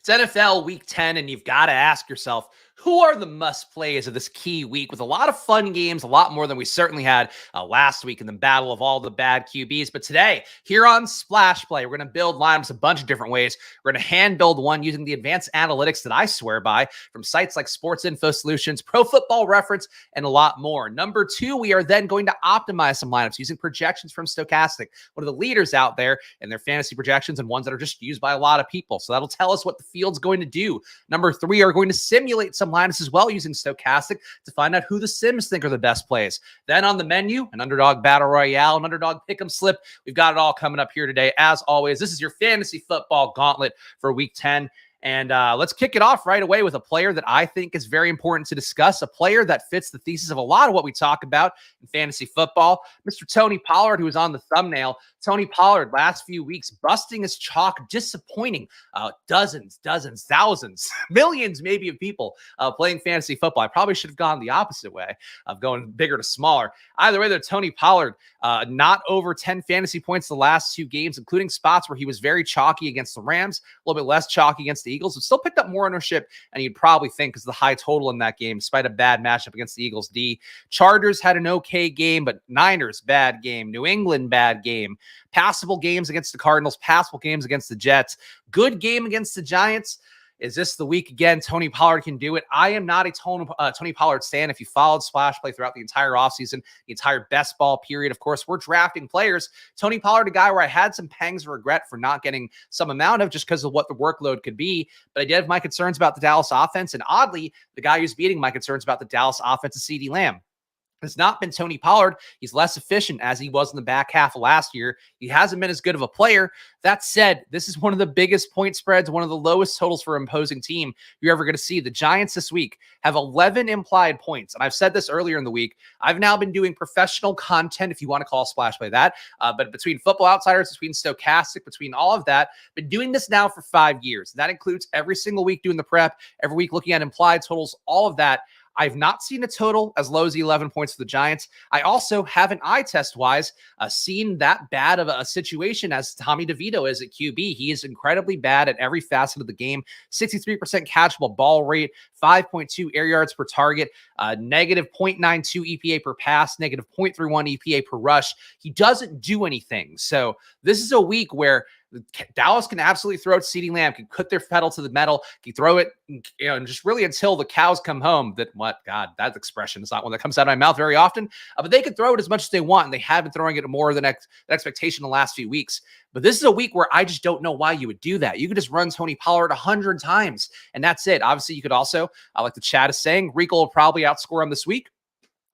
It's NFL Week 10, and you've got to ask yourself, who are the must-plays of this key week with a lot of fun games, a lot more than we certainly had last week in the battle of all the bad QBs. But today, here on Splash Play, we're going to build lineups a bunch of different ways. We're going to hand build one using the advanced analytics that I swear by from sites like Sports Info Solutions, Pro Football Reference, and a lot more. Number two, we are then going to optimize some lineups using projections from Stochastic, one of the leaders out there in their fantasy projections and ones that are just used by a lot of people. So that'll tell us what the field's going to do. Number three, are going to simulate some lineups as well using Stochastic to find out who the Sims think are the best plays. Then on the menu, an Underdog Battle Royale, an Underdog Pick'em Slip. We've got it all coming up here today. As always, this is your fantasy football gauntlet for Week 10. And let's kick it off right away with a player that I think is very important to discuss, a player that fits the thesis of a lot of what we talk about in fantasy football, Mr. Tony Pollard, who is on the thumbnail. Tony Pollard, last few weeks, busting his chalk, disappointing dozens, thousands, millions maybe of people playing fantasy football. I probably should have gone the opposite way of going bigger to smaller. Either way, though, Tony Pollard, not over 10 fantasy points the last two games, including spots where he was very chalky against the Rams, a little bit less chalky against the Eagles, but still picked up more ownership, and you'd probably think because of the high total in that game, despite a bad matchup against the Eagles D. Chargers had an okay game, but Niners, bad game. New England, bad game. Passable games against the Cardinals, passable games against the Jets, good game against the Giants. Is this the week again? Tony Pollard can do it. I am not a Tony Pollard stan. If you followed Splash Play throughout the entire offseason, the entire best ball period, of course, we're drafting players. Tony Pollard, a guy where I had some pangs of regret for not getting some amount of just because of what the workload could be. But I did have my concerns about the Dallas offense. And oddly, the guy who's beating my concerns about the Dallas offense is CeeDee Lamb. It's not been Tony Pollard. He's less efficient as he was in the back half of last year. He hasn't been as good of a player. That said, this is one of the biggest point spreads, one of the lowest totals for an opposing team you're ever going to see. The Giants this week have 11 implied points. And I've said this earlier in the week. I've now been doing professional content, if you want to call Splash Play that. But between Football Outsiders, between Stochastic, between all of that, been doing this now for 5 years. That includes every single week doing the prep, every week looking at implied totals, all of that. I've not seen a total as low as 11 points for the Giants. I also haven't eye test wise seen that bad of a situation as Tommy DeVito is at QB. He is incredibly bad at every facet of the game. 63% catchable ball rate, 5.2 air yards per target, negative 0.92 EPA per pass, negative 0.31 EPA per rush. He doesn't do anything. So this is a week where Dallas can absolutely throw it to CeeDee Lamb, can put their pedal to the metal, can throw it, and just really until the cows come home. God, that expression is not one that comes out of my mouth very often. But they can throw it as much as they want, and they have been throwing it more than expectation the last few weeks. But this is a week where I just don't know why you would do that. You could just run Tony Pollard 100 times, and that's it. Obviously, you could also, like the chat is saying, Rico will probably outscore him this week.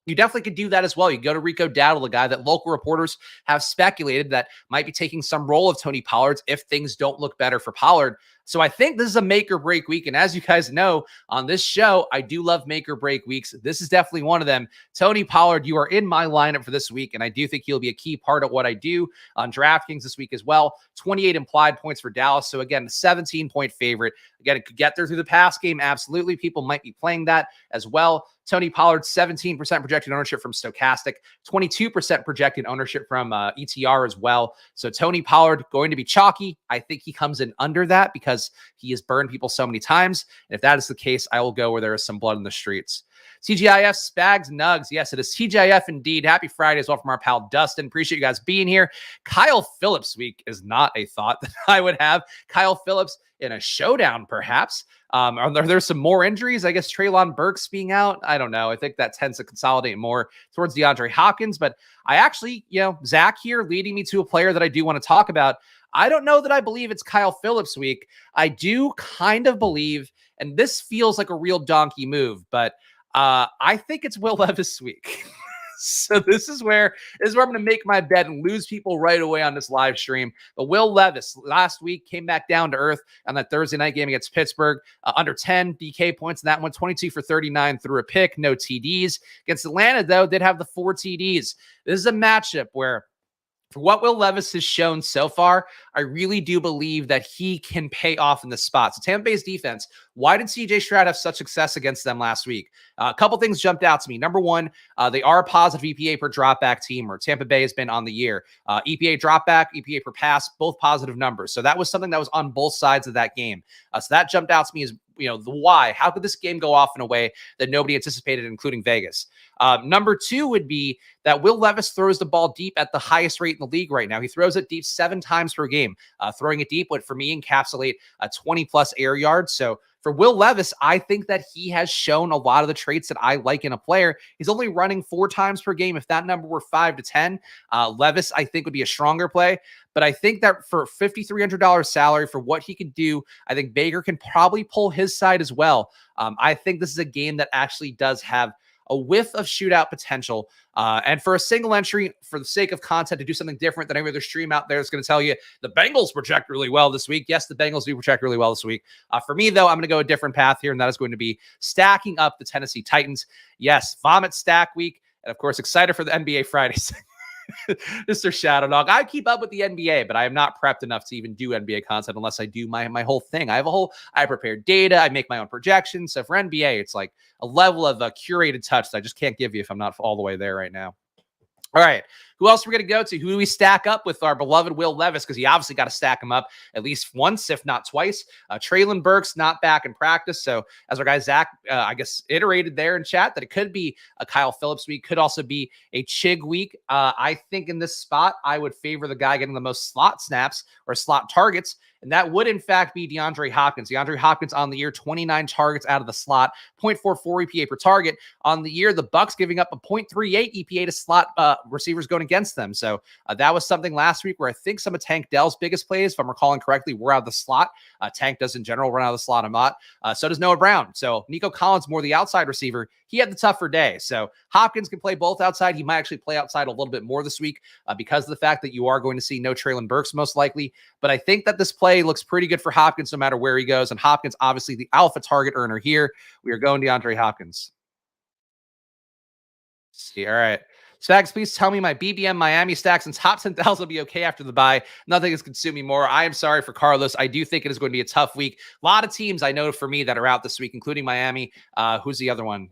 You definitely could do that as well. You go to Rico Dowdle, a guy that local reporters have speculated that might be taking some role of Tony Pollard's if things don't look better for Pollard. So I think this is a make or break week. And as you guys know, on this show, I do love make or break weeks. This is definitely one of them. Tony Pollard, you are in my lineup for this week. And I do think he'll be a key part of what I do on DraftKings this week as well. 28 implied points for Dallas. So again, 17-point favorite. Again, it could get there through the pass game. Absolutely. People might be playing that as well. Tony Pollard, 17% projected ownership from Stochastic, 22% projected ownership from ETR as well. So Tony Pollard going to be chalky. I think he comes in under that because he has burned people so many times. And if that is the case, I will go where there is some blood in the streets. TGIF, Spags, Nugs. Yes, it is TGIF indeed. Happy Friday as well from our pal Dustin. Appreciate you guys being here. Kyle Phillips week is not a thought that I would have. Kyle Phillips in a showdown, perhaps. Are there some more injuries? I guess Treylon Burks being out. I don't know. I think that tends to consolidate more towards DeAndre Hopkins. But I actually, Zach here leading me to a player that I do want to talk about. I don't know that I believe it's Kyle Phillips week. I do kind of believe, and this feels like a real donkey move, but I think it's Will Levis week. So this is where I'm going to make my bet and lose people right away on this live stream. But Will Levis last week came back down to earth on that Thursday night game against Pittsburgh. Under 10 DK points in that one, 22 for 39 through a pick, no TDs. Against Atlanta, though, did have the 4 TDs. This is a matchup where For what Will Levis has shown so far, I really do believe that he can pay off in the spot. So Tampa Bay's defense, why did CJ Stroud have such success against them last week? A couple things jumped out to me. Number one, they are a positive EPA per dropback team, or Tampa Bay has been on the year. EPA dropback, EPA per pass, both positive numbers. So that was something that was on both sides of that game. So that jumped out to me as, the why. How could this game go off in a way that nobody anticipated, including Vegas? Number two would be that Will Levis throws the ball deep at the highest rate in the league right now. He throws it deep 7 times per game. Throwing it deep would, for me, encapsulate a 20-plus air yards. So for Will Levis, I think that he has shown a lot of the traits that I like in a player. He's only running 4 times per game. If that number were 5 to 10, Levis, I think, would be a stronger play. But I think that for $5,300 salary, for what he could do, I think Baker can probably pull his side as well. I think this is a game that actually does have a whiff of shootout potential. And for a single entry, for the sake of content, to do something different than every other stream out there is going to tell you the Bengals project really well this week. Yes, the Bengals do project really well this week. For me, though, I'm going to go a different path here, and that is going to be stacking up the Tennessee Titans. Yes, vomit stack week. And of course, excited for the NBA Fridays. Mr. Shadow Dog. I keep up with the NBA, but I am not prepped enough to even do NBA content unless I do my whole thing. I prepare data. I make my own projections. So for NBA, it's like a level of a curated touch that I just can't give you if I'm not all the way there right now. All right. Who else are we going to go to? Who do we stack up with? Our beloved Will Levis, because he obviously got to stack him up at least once, if not twice. Traylon Burks not back in practice. So as our guy Zach, I guess, iterated there in chat that it could be a Kyle Phillips week, could also be a Chig week. I think in this spot, I would favor the guy getting the most slot snaps or slot targets. And that would, in fact, be DeAndre Hopkins. DeAndre Hopkins on the year, 29 targets out of the slot, 0.44 EPA per target. On the year, the Bucks giving up a 0.38 EPA to slot receivers going against them. So that was something last week where I think some of Tank Dell's biggest plays, if I'm recalling correctly, were out of the slot. Tank does in general run out of the slot a lot. So does Noah Brown. So Nico Collins, more the outside receiver. He had the tougher day. So Hopkins can play both outside. He might actually play outside a little bit more this week because of the fact that you are going to see no Traylon Burks most likely. But I think that this play looks pretty good for Hopkins no matter where he goes. And Hopkins, obviously the alpha target earner here. We are going DeAndre Hopkins. See, all right. Spags, please tell me my BBM Miami stack since top 10,000 will be okay after the bye. Nothing has consumed me more. I am sorry for Carlos. I do think it is going to be a tough week. A lot of teams I know for me that are out this week, including Miami. Who's the other one?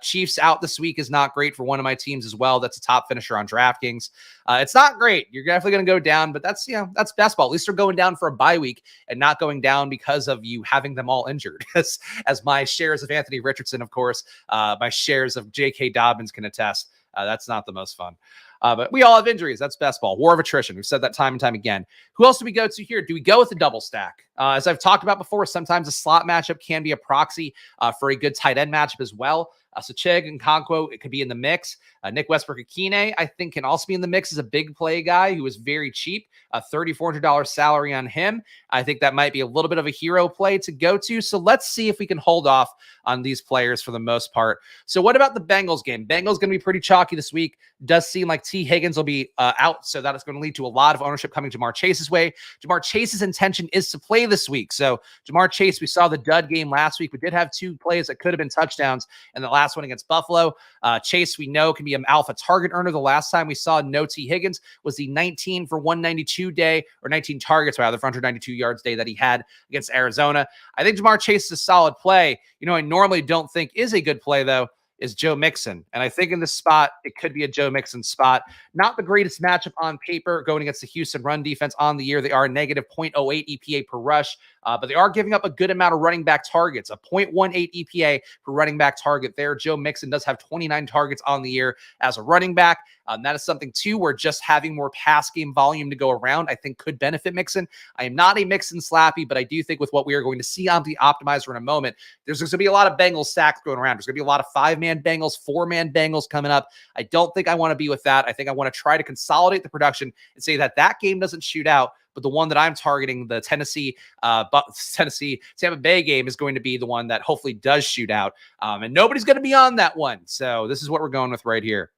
Chiefs out this week is not great for one of my teams as well. That's a top finisher on DraftKings. It's not great. You're definitely going to go down, but that's best ball. At least they're going down for a bye week and not going down because of you having them all injured. As my shares of Anthony Richardson, of course, my shares of J.K. Dobbins can attest. That's not the most fun. But we all have injuries. That's best ball. War of attrition. We've said that time and time again. Who else do we go to here? Do we go with a double stack? As I've talked about before, sometimes a slot matchup can be a proxy for a good tight end matchup as well. So Chig and Conquo, it could be in the mix. Nick Westbrook-Akine, I think, can also be in the mix as a big play guy who is very cheap. A $3,400 salary on him. I think that might be a little bit of a hero play to go to. So let's see if we can hold off on these players for the most part. So what about the Bengals game? Bengals going to be pretty chalky this week. Does seem like T. Higgins will be out, so that is going to lead to a lot of ownership coming Jamar Chase's way. Jamar Chase's intention is to play this week. So Jamar Chase, we saw the dud game last week. We did have 2 plays that could have been touchdowns, and the last one against Buffalo. Chase, we know, can be an alpha target earner. The last time we saw no T. Higgins was the 19 for 192 day, or 19 targets rather, for 192 yards day that he had against Arizona. I think Jamar Chase is a solid play. I normally don't think is a good play, though, is Joe Mixon. And I think in this spot, it could be a Joe Mixon spot. Not the greatest matchup on paper going against the Houston run defense on the year. They are negative 0.08 EPA per rush, but they are giving up a good amount of running back targets, a 0.18 EPA per running back target there. Joe Mixon does have 29 targets on the year as a running back. That is something, too, where just having more pass game volume to go around, I think, could benefit Mixon. I am not a Mixon slappy, but I do think with what we are going to see on the optimizer in a moment, there's going to be a lot of Bengals stacks going around. There's going to be a lot of 5-man Bengals, 4-man Bengals coming up. I don't think I want to be with that. I think I want to try to consolidate the production and say that game doesn't shoot out, but the one that I'm targeting, the Tennessee Tampa Bay game, is going to be the one that hopefully does shoot out. And nobody's going to be on that one. So this is what we're going with right here.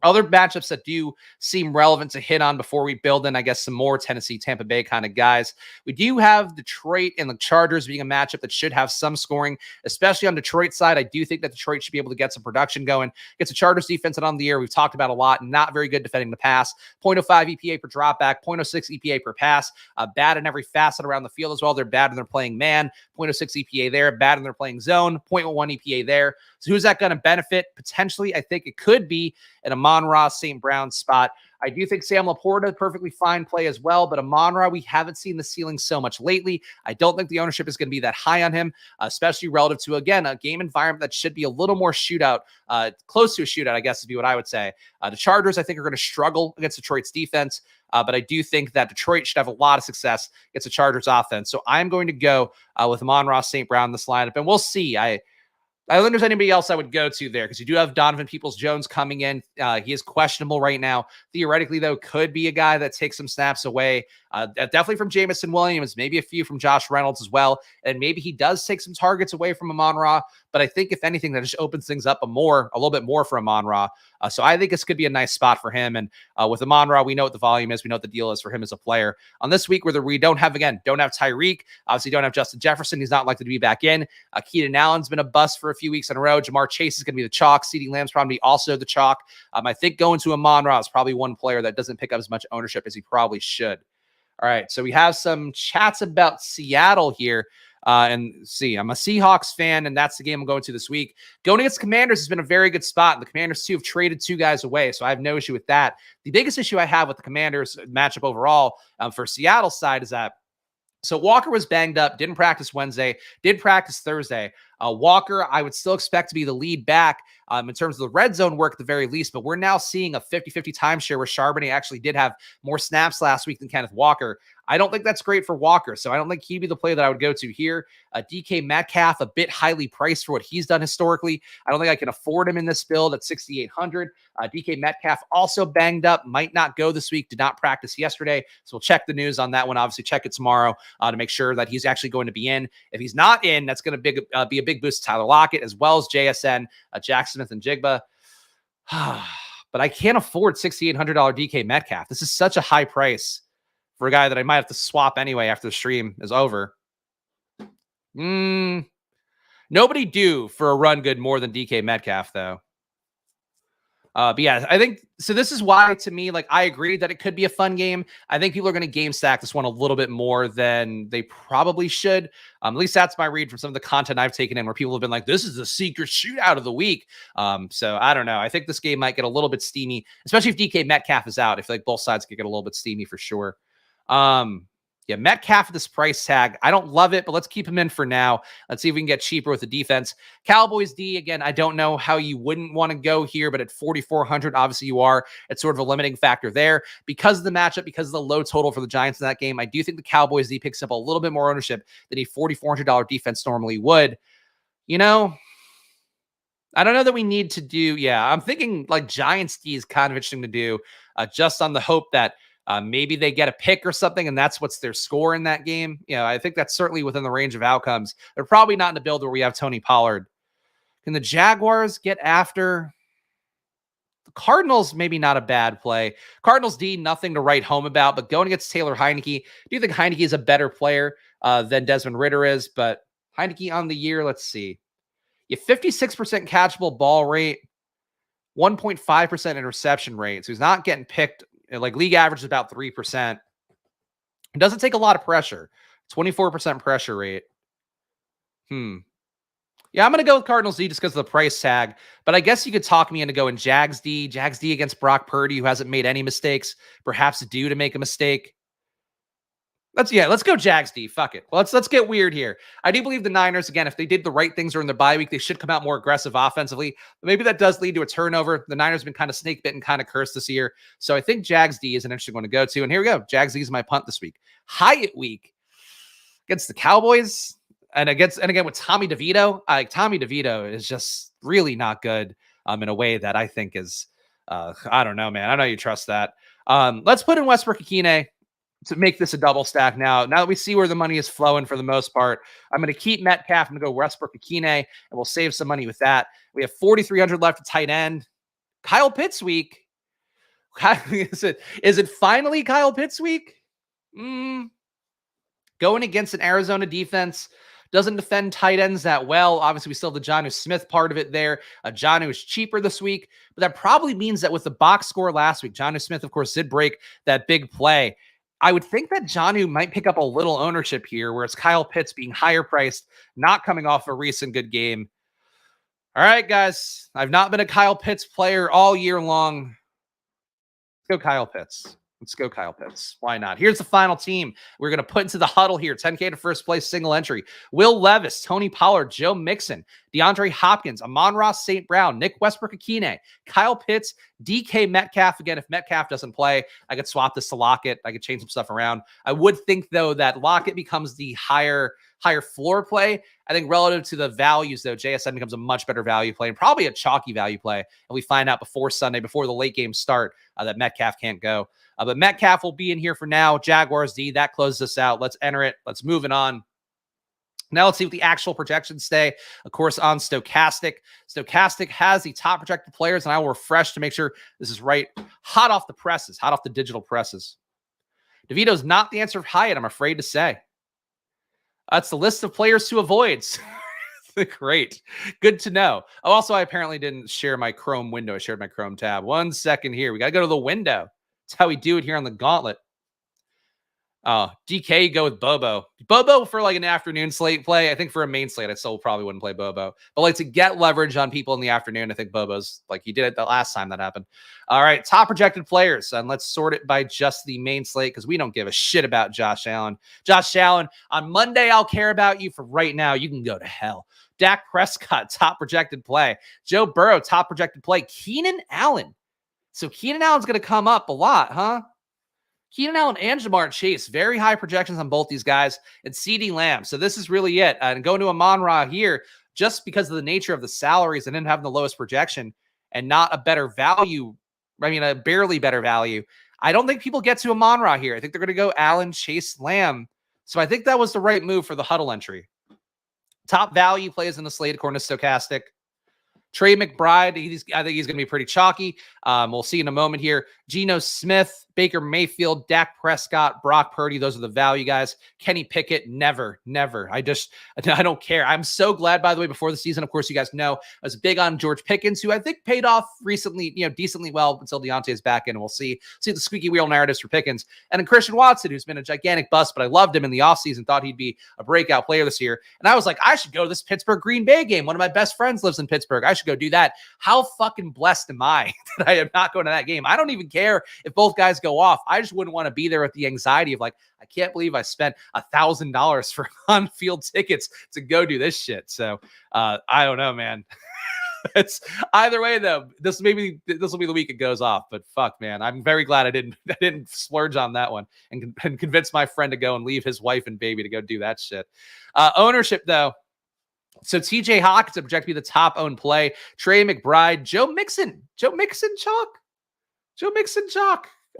Other matchups that do seem relevant to hit on before we build in, I guess, some more Tennessee, Tampa Bay kind of guys. We do have Detroit and the Chargers being a matchup that should have some scoring, especially on Detroit's side. I do think that Detroit should be able to get some production going. Gets a Chargers defense on the year. We've talked about a lot. Not very good defending the pass. 0.05 EPA per dropback, 0.06 EPA per pass. Bad in every facet around the field as well. They're bad when they're playing man. 0.06 EPA there. Bad when they're playing zone. 0.1 EPA there. So who's that going to benefit? Potentially, I think it could be an Amon-Ra St. Brown spot. I do think Sam Laporta, perfectly fine play as well, but Amon-Ra, we haven't seen the ceiling so much lately. I don't think the ownership is going to be that high on him, especially relative to, again, a game environment that should be a little more shootout, close to a shootout, I guess would be what I would say. The Chargers, I think, are going to struggle against Detroit's defense, but I do think that Detroit should have a lot of success against the Chargers offense. So I'm going to go with Amon-Ra St. Brown in this lineup, and we'll see. I don't think there's anybody else I would go to there because you do have Donovan Peoples-Jones coming in. He is questionable right now. Theoretically, though, could be a guy that takes some snaps away. Definitely from Jameson Williams, maybe a few from Josh Reynolds as well. And maybe he does take some targets away from Amon-Ra. But I think, if anything, that just opens things up a little bit more for Amon-Ra. So I think this could be a nice spot for him. And with Amon-Ra, we know what the volume is. We know what the deal is for him as a player. On this week, where we don't have Tyreek, obviously don't have Justin Jefferson. He's not likely to be back in. Keenan Allen's been a bust for a few weeks in a row. Jamar Chase is going to be the chalk. CeeDee Lamb's probably also the chalk. I think going to Amon-Ra is probably one player that doesn't pick up as much ownership as he probably should. All right, so we have some chats about Seattle here. And see, I'm a Seahawks fan, and that's the game I'm going to this week. Going against Commanders has been a very good spot. The Commanders, too, have traded 2 guys away, so I have no issue with that. The biggest issue I have with the Commanders matchup overall for Seattle's side is that Walker was banged up, didn't practice Wednesday, did practice Thursday. Walker, I would still expect to be the lead back in terms of the red zone work at the very least, but we're now seeing a 50-50 timeshare where Charbonnet actually did have more snaps last week than Kenneth Walker. I don't think that's great for Walker, so I don't think he'd be the play that I would go to here. DK Metcalf, a bit highly priced for what he's done historically. I don't think I can afford him in this build at $6,800. DK Metcalf also banged up, might not go this week, did not practice yesterday, so we'll check the news on that one. Obviously, check it tomorrow to make sure that he's actually going to be in. If he's not in, that's going to be a big boost to Tyler Lockett, as well as JSN, Jack Smith, and Jigba. But I can't afford $6,800 DK Metcalf. This is such a high price for a guy that I might have to swap anyway after the stream is over. Nobody due for a run good more than DK Metcalf, though. But yeah, I think so. This is why, to me, like, I agree that it could be a fun game. I think people are going to game stack this one a little bit more than they probably should. At least that's my read from some of the content I've taken in, where people have been like, this is the secret shootout of the week. So I don't know. I think this game might get a little bit steamy, especially if DK Metcalf is out. I feel like both sides could get a little bit steamy for sure. Yeah, Metcalf at this price tag, I don't love it, but let's keep him in for now. Let's see if we can get cheaper with the defense. Cowboys D, again, I don't know how you wouldn't want to go here, but at 4,400, obviously you are. It's sort of a limiting factor there. Because of the matchup, because of the low total for the Giants in that game, I do think the Cowboys D picks up a little bit more ownership than a $4,400 defense normally would. You know, I don't know that we need to do, I'm thinking like Giants D is kind of interesting to do, just on the hope that maybe they get a pick or something, and that's what's their score in that game. I think that's certainly within the range of outcomes. They're probably not in a build where we have Tony Pollard. Can the Jaguars get after the Cardinals? Maybe not a bad play. Cardinals D, nothing to write home about, but going against Taylor Heineke, do you think Heineke is a better player than Desmond Ridder is? But Heineke on the year, let's see. 56% catchable ball rate, 1.5% interception rate. So he's not getting picked. Like, league average is about 3%. It doesn't take a lot of pressure. 24% pressure rate. Yeah, I'm going to go with Cardinals D just because of the price tag. But I guess you could talk me into going Jags D. Jags D against Brock Purdy, who hasn't made any mistakes. Perhaps due to make a mistake. Let's go Jags D. Fuck it. Well, let's get weird here. I do believe the Niners, again, if they did the right things during their bye week, they should come out more aggressive offensively. But maybe that does lead to a turnover. The Niners have been kind of snake bitten, kind of cursed this year. So I think Jags D is an interesting one to go to. And here we go. Jags D is my punt this week. Hyatt week against the Cowboys, and again with Tommy DeVito. Tommy DeVito is just really not good in a way that I think is I don't know, man. I don't know you trust that. Let's put in Westbrook-Ikhine to make this a double stack now. Now that we see where the money is flowing for the most part, I'm going to keep Metcalf. I'm going to go Westbrook-Ikhine, and we'll save some money with that. We have 4,300 left at tight end. Kyle Pitts week. Is it finally Kyle Pitts week? Going against an Arizona defense, doesn't defend tight ends that well. Obviously, we still have the Jonnu Smith part of it there. Jonnu is cheaper this week, but that probably means that with the box score last week, Jonnu Smith, of course, did break that big play. I would think that Jonnu might pick up a little ownership here, where it's Kyle Pitts being higher priced, not coming off a recent good game. All right, guys, I've not been a Kyle Pitts player all year long. Let's go Kyle Pitts. Let's go Kyle Pitts. Why not? Here's the final team we're going to put into the huddle here. 10K to first place, single entry. Will Levis, Tony Pollard, Joe Mixon, DeAndre Hopkins, Amon-Ra St. Brown, Nick Westbrook-Akine, Kyle Pitts, DK Metcalf. Again, if Metcalf doesn't play, I could swap this to Lockett. I could change some stuff around. I would think, though, that Lockett becomes the higher floor play. I think relative to the values, though, JSN becomes a much better value play and probably a chalky value play. And we find out before Sunday, before the late game start, that Metcalf can't go. But Metcalf will be in here for now. Jaguars D, that closes us out. Let's enter it. Let's move it on. Now let's see what the actual projections say. Of course, on Stokastic. Stokastic has the top projected players, and I will refresh to make sure this is right. Hot off the presses, hot off the digital presses. DeVito's not the answer of Hyatt, I'm afraid to say. That's the list of players to avoid. Great. Good to know. Oh, also, I apparently didn't share my Chrome window. I shared my Chrome tab. 1 second here. We got to go to the window. That's how we do it here on the gauntlet. DK, go with Bobo. Bobo for like an afternoon slate play. I think for a main slate, I still probably wouldn't play Bobo. But like to get leverage on people in the afternoon, I think Bobo's like he did it the last time that happened. All right, top projected players. And let's sort it by just the main slate because we don't give a shit about Josh Allen. Josh Allen, on Monday, I'll care about you. For right now, you can go to hell. Dak Prescott, top projected play. Joe Burrow, top projected play. Keenan Allen. So Keenan Allen's going to come up a lot, huh? Keenan Allen and Jamar Chase, very high projections on both these guys, and CeeDee Lamb. So this is really it. And going to Amon-Ra here, just because of the nature of the salaries and then having the lowest projection and not a better value, I mean, a barely better value. I don't think people get to Amon-Ra here. I think they're going to go Allen, Chase, Lamb. So I think that was the right move for the huddle entry. Top value plays in the slate, according to Stokastic. Trey McBride, I think he's going to be pretty chalky. We'll see in a moment here. Geno Smith, Baker Mayfield, Dak Prescott, Brock Purdy. Those are the value guys. Kenny Pickett, never. I don't care. I'm so glad, by the way, before the season, of course, you guys know, I was big on George Pickens, who I think paid off recently, decently well until Deontay is back in. And we'll see the squeaky wheel narratives for Pickens. And then Christian Watson, who's been a gigantic bust, but I loved him in the offseason, thought he'd be a breakout player this year. And I was like, I should go to this Pittsburgh Green Bay game. One of my best friends lives in Pittsburgh. I should go do that. How fucking blessed am I that I am not going to that game? I don't even care if both guys go off. I just wouldn't want to be there with the anxiety of like, I can't believe I spent $1,000 for on-field tickets to go do this shit. So I don't know, man. It's either way though. This will be the week it goes off. But fuck, man, I'm very glad I didn't splurge on that one and convince my friend to go and leave his wife and baby to go do that shit. Ownership though. So TJ Hawk is projected to be the top owned play. Trey McBride, Joe Mixon chalk.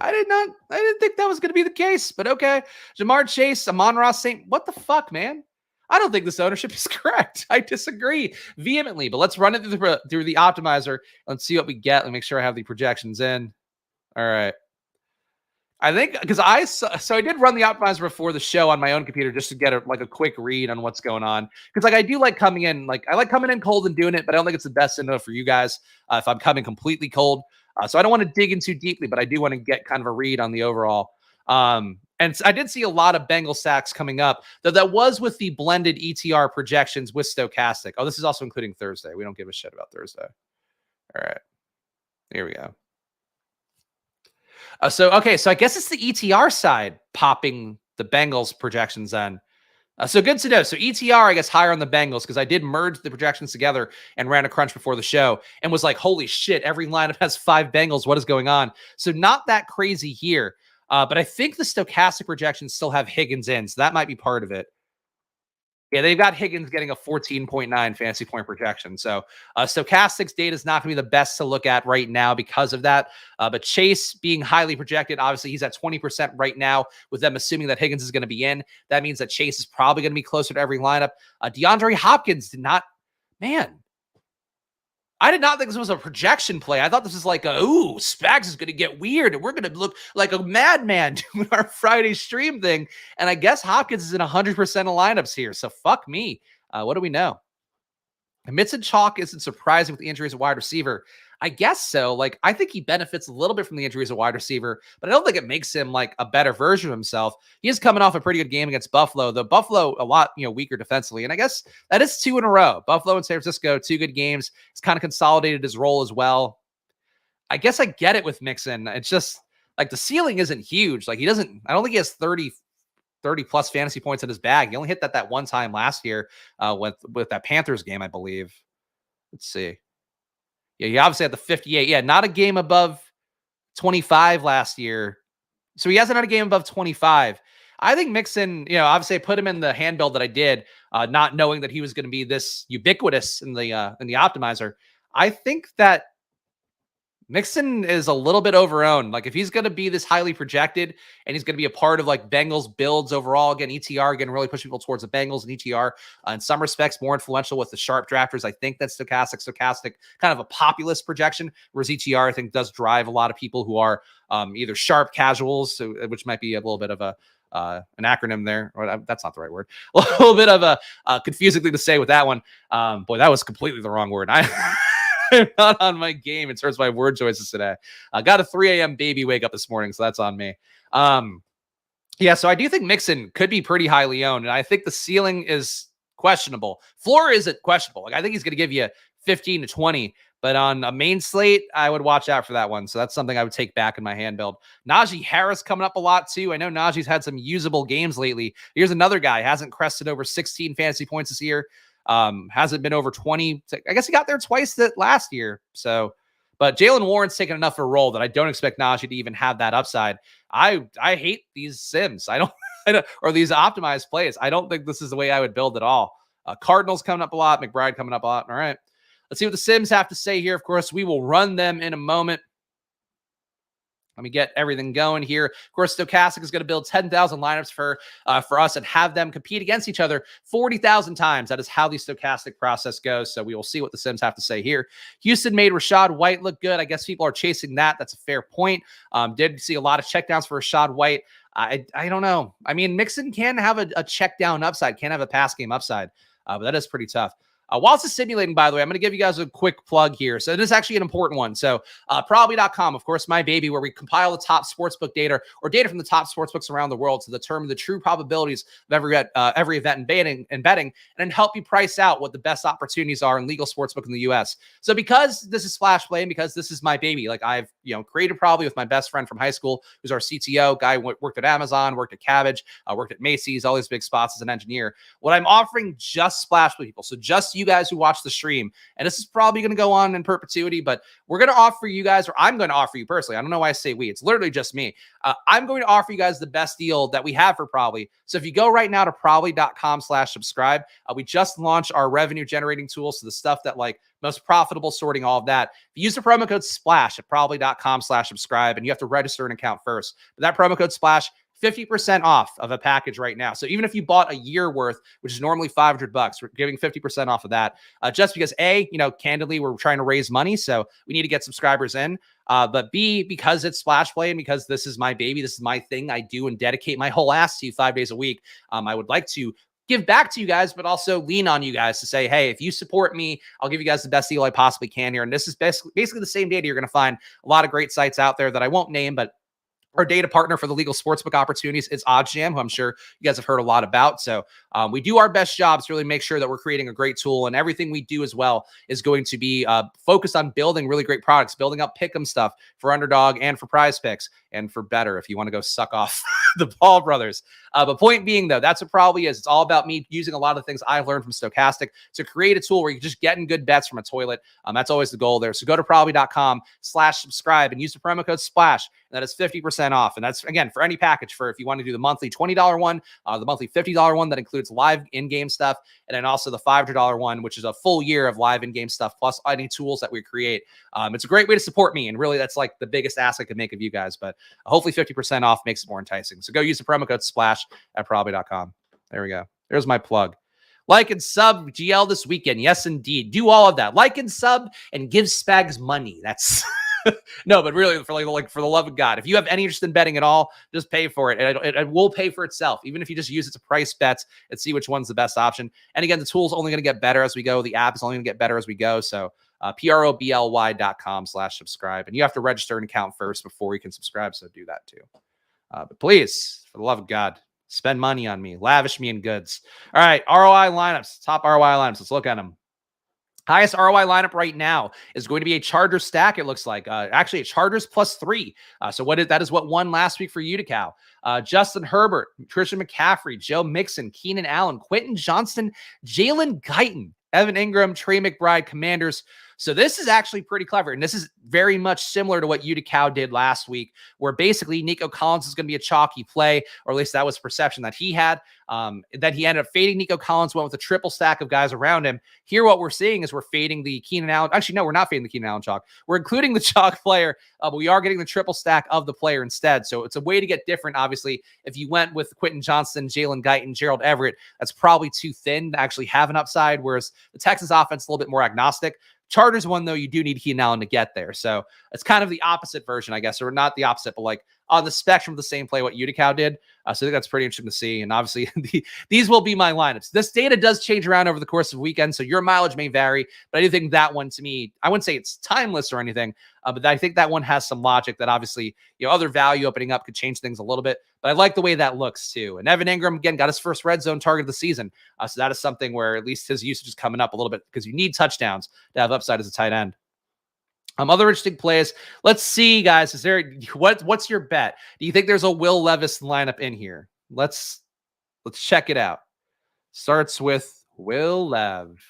I didn't think that was going to be the case, but okay. Jamar Chase, Amon-Ra St. What the fuck, man? I don't think this ownership is correct. I disagree vehemently, but let's run it through the optimizer. Let's see what we get. Let me make sure I have the projections in. All right. I think because I did run the optimizer before the show on my own computer just to get a quick read on what's going on. Because I do like coming in, I like coming in cold and doing it, but I don't think it's the best info for you guys if I'm coming completely cold. So I don't want to dig in too deeply, but I do want to get kind of a read on the overall. And I did see a lot of Bengal sacks coming up, though that was with the blended ETR projections with Stokastic. Oh, this is also including Thursday. We don't give a shit about Thursday. All right. Here we go. So I guess it's the ETR side popping the Bengals projections then. So good to know. So ETR, I guess, higher on the Bengals because I did merge the projections together and ran a crunch before the show and was like, holy shit, every lineup has 5 Bengals. What is going on? So not that crazy here. But I think the Stokastic projections still have Higgins in, so that might be part of it. Yeah, they've got Higgins getting a 14.9 fantasy point projection. So Stokastic's data is not going to be the best to look at right now because of that. But Chase being highly projected, obviously he's at 20% right now with them assuming that Higgins is going to be in. That means that Chase is probably going to be closer to every lineup. DeAndre Hopkins did not, man. I did not think this was a projection play. I thought this was like ooh, Spags is going to get weird and we're going to look like a madman doing our Friday stream thing. And I guess Hopkins is in 100% of lineups here. So fuck me. What do we know? Mixon chalk isn't surprising with the injuries at wide receiver. I guess so. Like, I think he benefits a little bit from the injuries at wide receiver, but I don't think it makes him like a better version of himself. He is coming off a pretty good game against Buffalo. The Buffalo a lot, weaker defensively. And I guess that is 2 in a row. Buffalo and San Francisco, 2 good games. It's kind of consolidated his role as well. I guess I get it with Mixon. It's just like the ceiling isn't huge. Like I don't think he has 30 plus fantasy points in his bag. He only hit that one time last year with that Panthers game, I believe. Let's see. Yeah, he obviously had the 58. Yeah, not a game above 25 last year. So he hasn't had a game above 25. I think Mixon, obviously I put him in the handbill that I did, not knowing that he was going to be this ubiquitous in the optimizer. I think that Mixon is a little bit overowned. Like if he's going to be this highly projected and he's going to be a part of like Bengals builds overall, again, ETR, again, really push people towards the Bengals and ETR in some respects more influential with the sharp drafters. I think that's stochastic, kind of a populist projection, whereas ETR I think does drive a lot of people who are either sharp casuals, which might be a little bit of an acronym there. Or that's not the right word. A little bit of a confusing thing to say with that one. Boy, that was completely the wrong word. I'm not on my game in terms of my word choices today. I got a 3 a.m. baby wake up this morning, so that's on me. Yeah, so I do think Mixon could be pretty highly owned, and I think the ceiling is questionable. Floor isn't questionable. Like I think he's going to give you 15 to 20, but on a main slate, I would watch out for that one. So that's something I would take back in my hand build. Najee Harris coming up a lot too. I know Najee's had some usable games lately. Here's another guy, hasn't crested over 16 fantasy points this year. Hasn't been over 20. I guess he got there twice last year. So, but Jalen Warren's taken enough of a role that I don't expect Najee to even have that upside. I hate these sims. I don't or these optimized plays. I don't think this is the way I would build at all. Cardinals coming up a lot. McBride coming up a lot. All right. Let's see what the sims have to say here. Of course, we will run them in a moment. Let me get everything going here. Of course, Stochastic is going to build 10,000 lineups for us and have them compete against each other 40,000 times. That is how the Stochastic process goes. So we will see what the Sims have to say here. Houston made Rachaad White look good. I guess people are chasing that. That's a fair point. Did see a lot of checkdowns for Rachaad White. I don't know. I mean, Mixon can have a check down upside, can have a pass game upside, but that is pretty tough. While it's simulating, by the way, I'm going to give you guys a quick plug here. So this is actually an important one. So probably.com, of course, my baby, where we compile the top sportsbook data or data from the top sportsbooks around the world to determine the true probabilities of every event in betting, and then help you price out what the best opportunities are in legal sportsbook in the U.S. So because this is Splash Play and because this is my baby, like I've created probably with my best friend from high school, who's our CTO, guy who worked at Amazon, worked at Cabbage, worked at Macy's, all these big spots as an engineer. What I'm offering just Splash Play people, so just you guys who watch the stream, and this is probably going to go on in perpetuity, but we're going to offer you guys, or I'm going to offer you personally, I don't know why I say we, it's literally just me. I'm going to offer you guys the best deal that we have for Probably. So if you go right now to probably.com/subscribe, we just launched our revenue generating tool. So the stuff that like most profitable sorting, all of that. If you use the promo code SPLASH at probably.com/subscribe, and you have to register an account first, but that promo code SPLASH, 50% off of a package right now. So even if you bought a year worth, which is normally $500, we're giving 50% off of that. Just because candidly, we're trying to raise money. So we need to get subscribers in. But B, because it's Splash Play and because this is my baby, this is my thing I do and dedicate my whole ass to 5 days a week. I would like to give back to you guys, but also lean on you guys to say, hey, if you support me, I'll give you guys the best deal I possibly can here. And this is basically the same data. You're going to find a lot of great sites out there that I won't name, but our data partner for the legal sportsbook opportunities is OddsJam, who I'm sure you guys have heard a lot about. So we do our best jobs to really make sure that we're creating a great tool, and everything we do as well is going to be focused on building really great products, building up pick'em stuff for Underdog and for Prize Picks and for Better if you want to go suck off the Paul brothers. But point being, though, that's what Probably is. It's all about me using a lot of things I've learned from Stochastic to create a tool where you're just getting good bets from a toilet. That's always the goal there. So go to probably.com/subscribe and use the promo code SPLASH. And that is 50% off. And that's, again, for any package, for if you want to do the monthly $20 one, the monthly $50 one that includes live in-game stuff, and then also the $500 one, which is a full year of live in-game stuff, plus any tools that we create. It's a great way to support me. And really, that's like the biggest ask I could make of you guys. But hopefully 50% off makes it more enticing. So go use the promo code SPLASH at probably.com. There we go. There's my plug. Like and sub GL this weekend. Yes, indeed. Do all of that. Like and sub and give Spags money. That's no, but really for the love of God, if you have any interest in betting at all, just pay for it. It will pay for itself, even if you just use it to price bets and see which one's the best option. And again, the tool's only going to get better as we go. The app is only going to get better as we go. So probly.com/subscribe. And you have to register an account first before you can subscribe. So do that too. But please, for the love of God, spend money on me. Lavish me in goods. All right, ROI lineups. Top ROI lineups. Let's look at them. Highest ROI lineup right now is going to be a Chargers stack, it looks like. Actually, a Chargers +3. That is what won last week for Utica. Justin Herbert, Christian McCaffrey, Joe Mixon, Keenan Allen, Quentin Johnston, Jalen Guyton, Evan Ingram, Trey McBride, Commanders. So this is actually pretty clever. And this is very much similar to what Utica did last week, where basically Nico Collins is going to be a chalky play, or at least that was the perception that he had. Then he ended up fading Nico Collins, went with a triple stack of guys around him. Here, what we're seeing is we're fading the Keenan Allen. Actually, no, we're not fading the Keenan Allen chalk. We're including the chalk player, but we are getting the triple stack of the player instead. So it's a way to get different. Obviously, if you went with Quentin Johnston, Jalen Guyton, Gerald Everett, that's probably too thin to actually have an upside, whereas the Texans offense is a little bit more agnostic. Chargers one, though, you do need Keenan Allen to get there. So it's kind of the opposite version, I guess, or not the opposite, but like on the spectrum of the same play what Utica did. So I think that's pretty interesting to see. And obviously, these will be my lineups. This data does change around over the course of the weekend, so your mileage may vary. But I do think that one, to me, I wouldn't say it's timeless or anything, but I think that one has some logic that obviously, other value opening up could change things a little bit. But I like the way that looks, too. And Evan Ingram, again, got his first red zone target of the season. So that is something where at least his usage is coming up a little bit because you need touchdowns to have upside as a tight end. Other interesting plays. Let's see, guys. What's your bet? Do you think there's a Will Levis lineup in here? Let's check it out. Starts with Will Lev.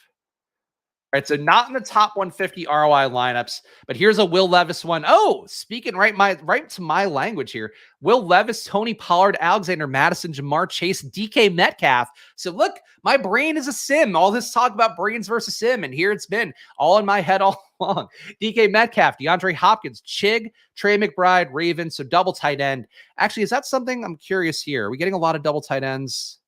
All right, so not in the top 150 ROI lineups, but here's a Will Levis one. Oh, speaking right to my language here. Will Levis, Tony Pollard, Alexander Madison, Jamar Chase, DK Metcalf. So look, my brain is a sim. All this talk about brains versus sim, and here it's been all in my head all along. DK Metcalf, DeAndre Hopkins, Chig, Trey McBride, Raven. So double tight end. Actually, is that something? I'm curious here. Are we getting a lot of double tight ends?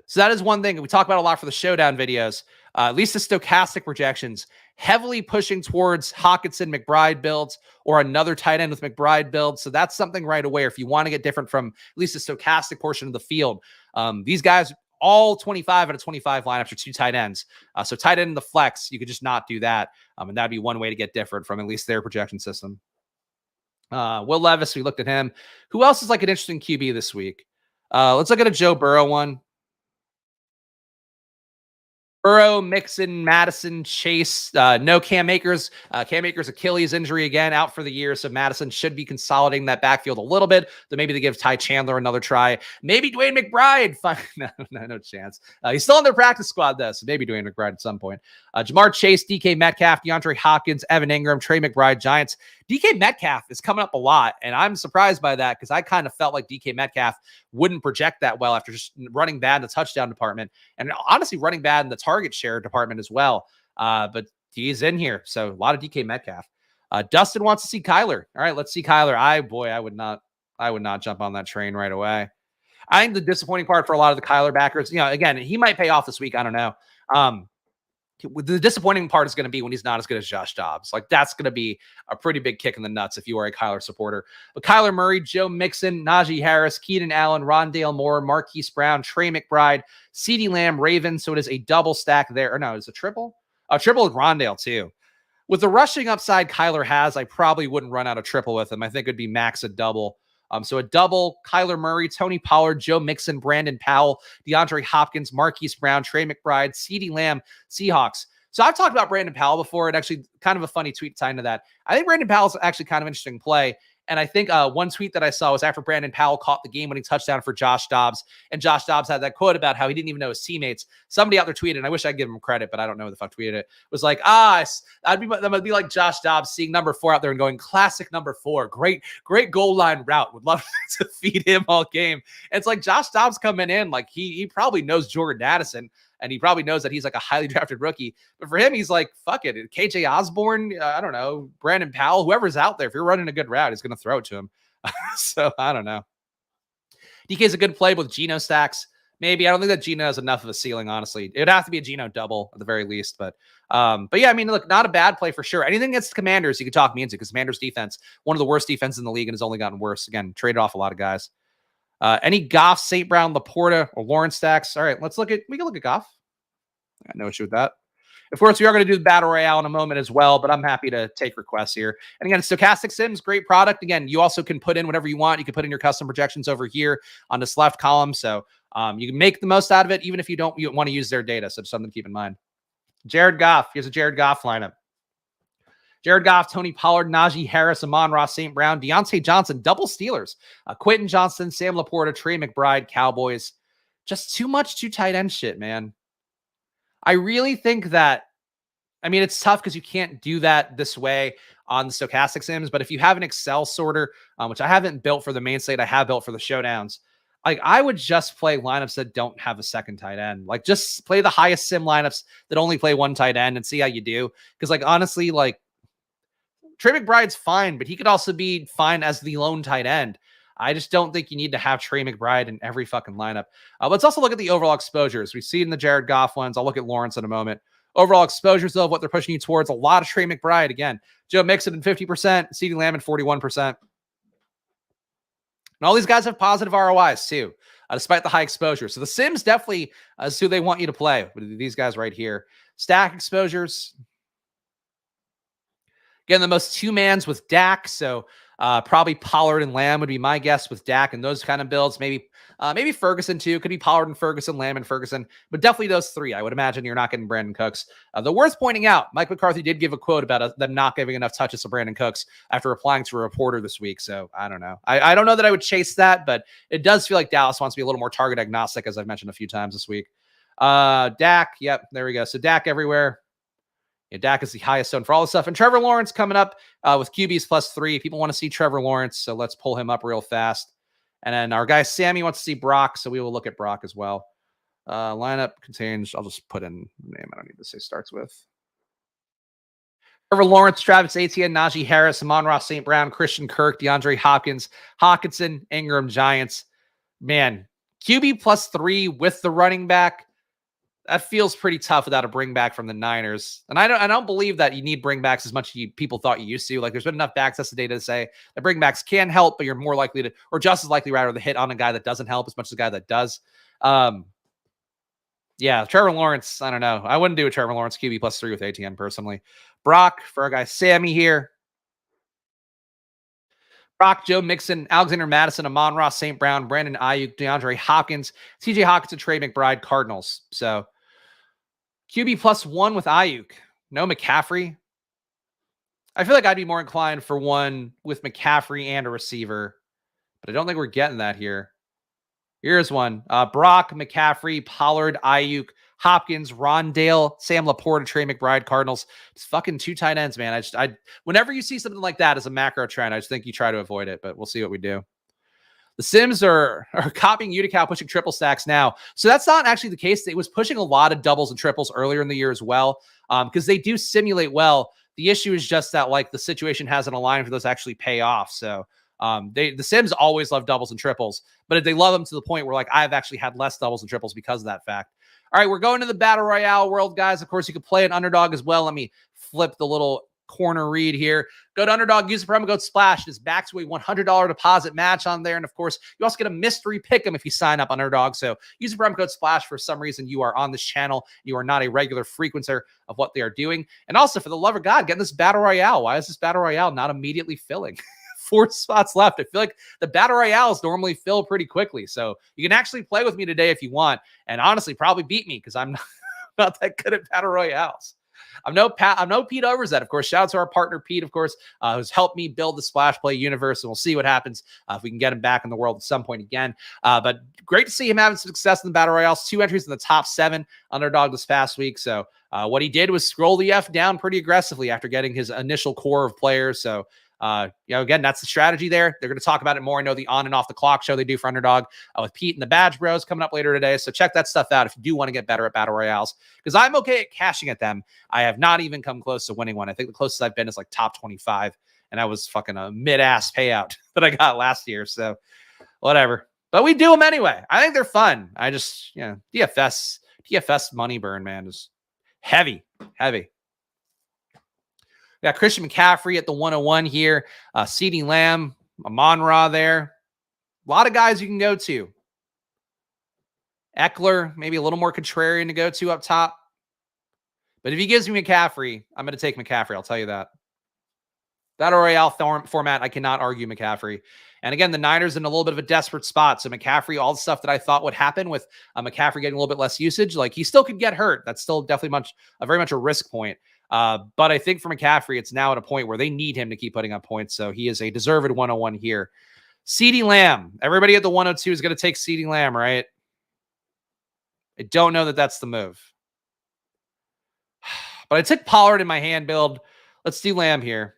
So that is one thing we talk about a lot for the showdown videos. At least the stochastic projections heavily pushing towards Hockenson McBride builds or another tight end with McBride builds. So that's something right away. If you want to get different from at least the stochastic portion of the field, these guys, all 25 out of 25 lineups are two tight ends. So tight end in the flex, you could just not do that. And that'd be one way to get different from at least their projection system. Will Levis, we looked at him. Who else is like an interesting QB this week? Let's look at a Joe Burrow one. Burrow, Mixon, Madison, Chase, no Cam Akers. Cam Akers' Achilles injury again, out for the year. So Madison should be consolidating that backfield a little bit. Then maybe they give Ty Chandler another try. Maybe Dwayne McBride. No chance. He's still on their practice squad, though. So maybe Dwayne McBride at some point. Jamar Chase, DK Metcalf, DeAndre Hopkins, Evan Ingram, Trey McBride, Giants. DK Metcalf is coming up a lot, and I'm surprised by that because I kind of felt like DK Metcalf wouldn't project that well after just running bad in the touchdown department and honestly running bad in the target share department as well. But he's in here, so a lot of DK Metcalf. Dustin wants to see Kyler. All right, let's see Kyler. I would not jump on that train right away. I think the disappointing part for a lot of the Kyler backers, again, he might pay off this week. I don't know. The disappointing part is going to be when he's not as good as Josh Dobbs. Like that's going to be a pretty big kick in the nuts if you are a Kyler supporter. But Kyler Murray, Joe Mixon, Najee Harris, Keenan Allen, Rondale Moore, Marquise Brown, Trey McBride, CeeDee Lamb, Raven. So it is a double stack there. Or no, it's a triple. A triple with Rondale too. With the rushing upside Kyler has, I probably wouldn't run out a triple with him. I think it'd be max a double. So a double, Kyler Murray, Tony Pollard, Joe Mixon, Brandon Powell, DeAndre Hopkins, Marquise Brown, Trey McBride, CeeDee Lamb, Seahawks. So I've talked about Brandon Powell before, and actually kind of a funny tweet tied into that. I think Brandon Powell's actually kind of an interesting play. And I think one tweet that I saw was after Brandon Powell caught the game-winning touchdown for Josh Dobbs, and Josh Dobbs had that quote about how he didn't even know his teammates. Somebody out there tweeted, and I wish I'd give him credit, but I don't know who the fuck tweeted it, was like, that would be like Josh Dobbs seeing number 4 out there and going, classic number 4, great goal line route. Would love to feed him all game. And it's like Josh Dobbs coming in, like he probably knows Jordan Addison, and he probably knows that he's like a highly drafted rookie. But for him, he's like, fuck it. KJ Osborne, I don't know, Brandon Powell, whoever's out there, if you're running a good route, he's going to throw it to him. So I don't know. DK is a good play with Geno stacks. maybe. I don't think that Geno has enough of a ceiling, honestly. It'd have to be a Geno double at the very least. But yeah, I mean, look, not a bad play for sure. Anything against the Commanders, you could talk me into, because Commanders defense, one of the worst defenses in the league, and has only gotten worse. Again, traded off a lot of guys. Any Goff, St. Brown, Laporta, or Lawrence stacks? All right, we can look at Goff. I got no issue with that. Of course, we are going to do the Battle Royale in a moment as well, but I'm happy to take requests here. And again, Stochastic Sims, great product. Again, you also can put in whatever you want. You can put in your custom projections over here on this left column. So you can make the most out of it, even if you don't want to use their data. So it's something to keep in mind. Jared Goff. Here's a Jared Goff lineup. Jared Goff, Tony Pollard, Najee Harris, Amon-Ra St. Brown, Deontay Johnson, double Steelers, Quentin Johnston, Sam Laporta, Trey McBride, Cowboys. Just too much too tight end shit, man. I really think that, I mean, it's tough because you can't do that this way on the Stochastic Sims, but if you have an Excel sorter, which I haven't built for the main slate, I have built for the showdowns, like I would just play lineups that don't have a second tight end. Like just play the highest sim lineups that only play one tight end and see how you do. Because like, honestly, like Trey McBride's fine, but he could also be fine as the lone tight end. I just don't think you need to have Trey McBride in every fucking lineup. Let's also look at the overall exposures. We've seen the Jared Goff ones. I'll look at Lawrence in a moment. Overall exposures, though, of what they're pushing you towards, a lot of Trey McBride. Again, Joe Mixon at 50%, CeeDee Lamb at 41%. And all these guys have positive ROIs, too, despite the high exposure. So the Sims definitely is who they want you to play. These guys right here. Stack exposures. Again, the most two-mans with Dak, so probably Pollard and Lamb would be my guess with Dak and those kind of builds. Maybe Ferguson too. Could be Pollard and Ferguson, Lamb and Ferguson, but definitely those three. I would imagine you're not getting Brandon Cooks. The worth pointing out, Mike McCarthy did give a quote about them not giving enough touches to Brandon Cooks after replying to a reporter this week. So I don't know. I don't know that I would chase that, but it does feel like Dallas wants to be a little more target agnostic, as I've mentioned a few times this week. Dak, yep, there we go. So Dak everywhere. Yeah, Dak is the highest zone for all this stuff. And Trevor Lawrence coming up with QBs +3. People want to see Trevor Lawrence, so let's pull him up real fast. And then our guy Sammy wants to see Brock, so we will look at Brock as well. Lineup contains, I'll just put in the name I don't need to say starts with. Trevor Lawrence, Travis Etienne, Najee Harris, Amon-Ra St. Brown, Christian Kirk, DeAndre Hopkins, Hawkinson, Ingram, Giants. Man, QB +3 with the running back. That feels pretty tough without a bring back from the Niners. And I don't believe that you need bring backs as much as people thought you used to. Like there's been enough back access data to say that bring backs can help, but you're more likely to, or just as likely rather, to hit on a guy that doesn't help as much as a guy that does. Yeah, Trevor Lawrence, I don't know. I wouldn't do a Trevor Lawrence QB +3 with ATN personally. Brock for our guy Sammy here. Brock, Joe Mixon, Alexander Madison, Amon-Ra St. Brown, Brandon Ayuk, DeAndre Hopkins, TJ Hawkinson, Trey McBride, Cardinals. So QB +1 with Ayuk. No McCaffrey. I feel like I'd be more inclined for one with McCaffrey and a receiver, but I don't think we're getting that here. Here's one. Brock, McCaffrey, Pollard, Ayuk, Hopkins, Rondale, Sam Laporta, Trey McBride, Cardinals. It's fucking two tight ends, man. Whenever you see something like that as a macro trend, I just think you try to avoid it, but we'll see what we do. The Sims are copying Uticow, pushing triple stacks now. So that's not actually the case. It was pushing a lot of doubles and triples earlier in the year as well, because they do simulate well. The issue is just that like the situation hasn't aligned for those to actually pay off. So the Sims always love doubles and triples, but they love them to the point where like I've actually had less doubles and triples because of that fact. All right, we're going to the Battle Royale world, guys. Of course, you can play an Underdog as well. Let me flip the little corner read here. Go to Underdog, use the promo code SPLASH. It's back to a $100 deposit match on there. And of course, you also get a mystery pick 'em if you sign up on Underdog. So use the promo code SPLASH for some reason you are on this channel. You are not a regular frequencer of what they are doing. And also, for the love of God, getting this Battle Royale. Why is this Battle Royale not immediately filling? 4 spots left. I feel like the Battle Royales normally fill pretty quickly. So you can actually play with me today if you want. And honestly, probably beat me because I'm not that good at Battle Royales. I'm no Pete Overzet, of course. Shout out to our partner, Pete, of course, who's helped me build the Splash Play universe. And we'll see what happens if we can get him back in the world at some point again. But great to see him having success in the Battle Royales. 2 entries in the top 7 Underdog this past week. So what he did was scroll the F down pretty aggressively after getting his initial core of players. So again, that's the strategy there. They're going to talk about it more. I know the on and off the clock show they do for Underdog with Pete and the Badge Bros coming up later today. So check that stuff out if you do want to get better at Battle Royales, because I'm okay at cashing at them. I have not even come close to winning one. I think the closest I've been is like top 25, and that was fucking a mid-ass payout that I got last year. So whatever. But we do them anyway. I think they're fun. I just, DFS money burn, man, is heavy. We got Christian McCaffrey at the 101 here. CeeDee Lamb, Amon-Ra there. A lot of guys you can go to. Eckler, maybe a little more contrarian to go to up top. But if he gives me McCaffrey, I'm going to take McCaffrey. I'll tell you that. Battle Royale format, I cannot argue McCaffrey. And again, the Niners in a little bit of a desperate spot. So McCaffrey, all the stuff that I thought would happen with McCaffrey getting a little bit less usage, like he still could get hurt. That's still definitely very much a risk point. But I think for McCaffrey, it's now at a point where they need him to keep putting up points. So he is a deserved 101 here. CeeDee Lamb. Everybody at the 102 is going to take CeeDee Lamb, right? I don't know that that's the move. But I took Pollard in my hand build. Let's do Lamb here.